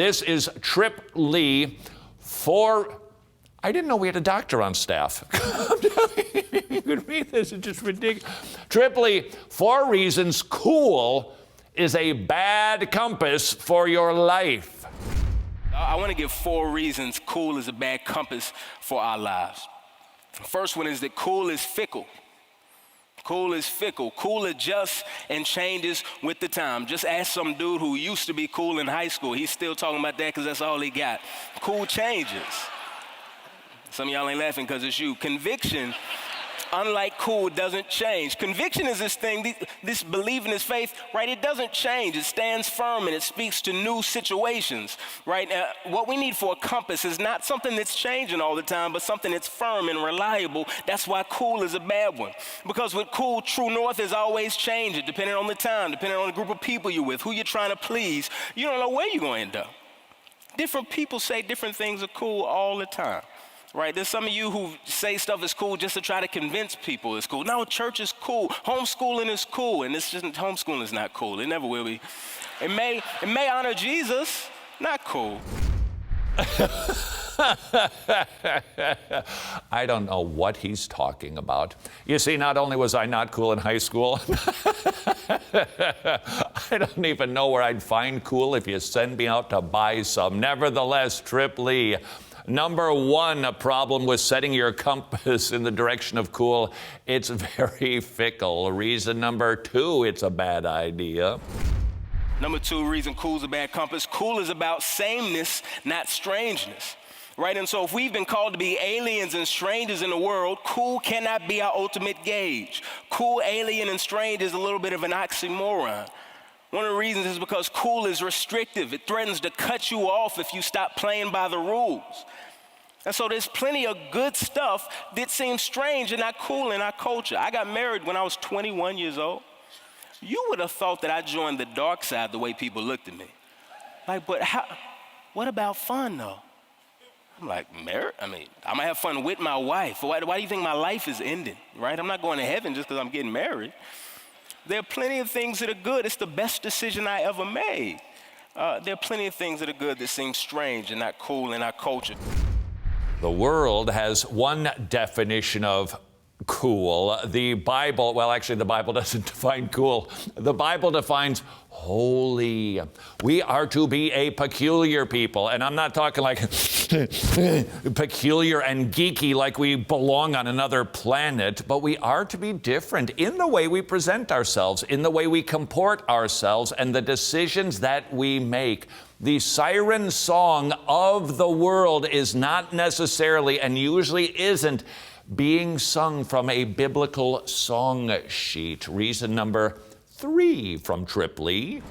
This is Trip Lee for... I didn't know we had a doctor on staff. You could read this, it's just ridiculous. Trip Lee, 4 reasons cool is a bad compass for your life. I want to give 4 reasons cool is a bad compass for our lives. The first one is that cool is fickle. Cool is fickle. Cool adjusts and changes with the time. Just ask some dude who used to be cool in high school. He's still talking about that because that's all he got. Cool changes. Some of y'all ain't laughing because it's you. Conviction, unlike cool, doesn't change. Conviction is this thing, this believing, this faith, right? It doesn't change. It stands firm and it speaks to new situations, right? What we need for a compass is not something that's changing all the time, but something that's firm and reliable. That's why cool is a bad one. Because with cool, true north is always changing, depending on the time, depending on the group of people you're with, who you're trying to please. You don't know where you're going to end up. Different people say different things are cool all the time. Right, there's some of you who say stuff is cool just to try to convince people it's cool. No, church is cool. Homeschooling is cool, and homeschooling is not cool. It never will be. It may honor Jesus, not cool. I don't know what he's talking about. You see, not only was I not cool in high school, I don't even know where I'd find cool if you send me out to buy some. Nevertheless, Trip Lee, number 1, a problem with setting your compass in the direction of cool, it's very fickle. Reason number 2, it's a bad idea. Number 2 reason cool's a bad compass. Cool is about sameness, not strangeness. Right, and so if we've been called to be aliens and strangers in the world, cool cannot be our ultimate gauge. Cool, alien, and strange is a little bit of an oxymoron. One of the reasons is because cool is restrictive. It threatens to cut you off if you stop playing by the rules. And so there's plenty of good stuff that seems strange and not cool in our culture. I got married when I was 21 years old. You would have thought that I joined the dark side the way people looked at me. Like, but what about fun though? I'm like, married? I mean, I'm gonna have fun with my wife. Why do you think my life is ending, right? I'm not going to heaven just because I'm getting married. There are plenty of things that are good. It's the best decision I ever made. There are plenty of things that are good that seem strange and not cool in our culture. The world has one definition of cool. The Bible, well, actually, the Bible doesn't define cool. The Bible defines holy. We are to be a peculiar people. And I'm not talking like peculiar and geeky like we belong on another planet, but we are to be different in the way we present ourselves, in the way we comport ourselves, and the decisions that we make. The siren song of the world is not necessarily, and usually isn't, being sung from a biblical song sheet. Reason number 3 from Trip Lee.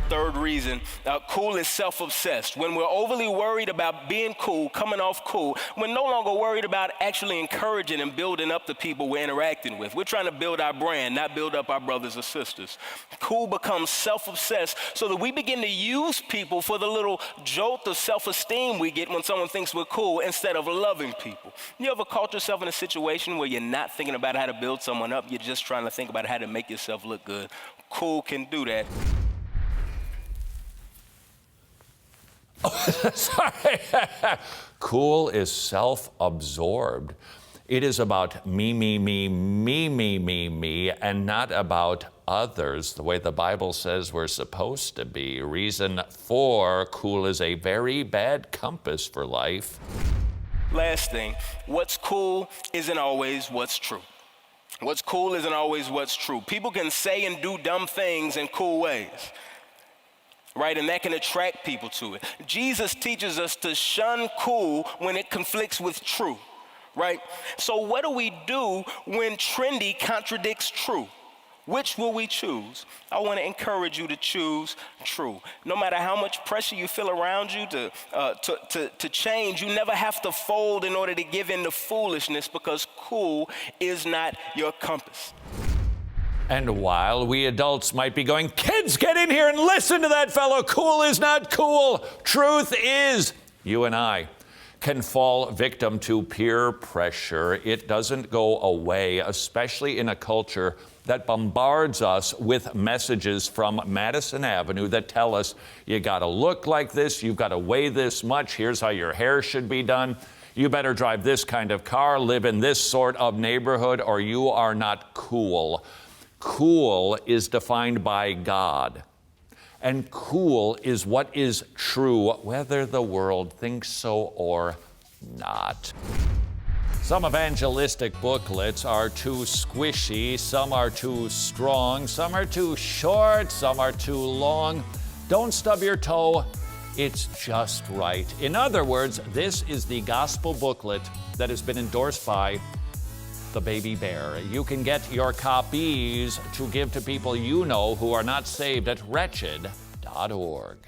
3rd reason, cool is self-obsessed. When we're overly worried about being cool, coming off cool, we're no longer worried about actually encouraging and building up the people we're interacting with. We're trying to build our brand, not build up our brothers or sisters. Cool becomes self-obsessed so that we begin to use people for the little jolt of self-esteem we get when someone thinks we're cool instead of loving people. You ever caught yourself in a situation where you're not thinking about how to build someone up, you're just trying to think about how to make yourself look good? Cool can do that. Sorry. Cool is self-absorbed. It is about me, and not about others, the way the Bible says we're supposed to be. Reason 4, cool is a very bad compass for life. Last thing, what's cool isn't always what's true. What's cool isn't always what's true. People can say and do dumb things in cool ways, right? And that can attract people to it. Jesus teaches us to shun cool when it conflicts with true, right? So what do we do when trendy contradicts true? Which will we choose? I want to encourage you to choose true. No matter how much pressure you feel around you to change, you never have to fold in order to give in to foolishness, because cool is not your compass. And while we adults might be going, kids, get in here and listen to that fellow, cool is not cool. Truth is, you and I can fall victim to peer pressure. It doesn't go away, especially in a culture that bombards us with messages from Madison Avenue that tell us you got to look like this, you've got to weigh this much, here's how your hair should be done, you better drive this kind of car, live in this sort of neighborhood, or you are not cool. Cool is defined by God. And cool is what is true, whether the world thinks so or not. Some evangelistic booklets are too squishy, some are too strong, some are too short, some are too long. Don't stub your toe, it's just right. In other words, this is the gospel booklet that has been endorsed by the baby bear. You can get your copies to give to people you know who are not saved at wretched.org.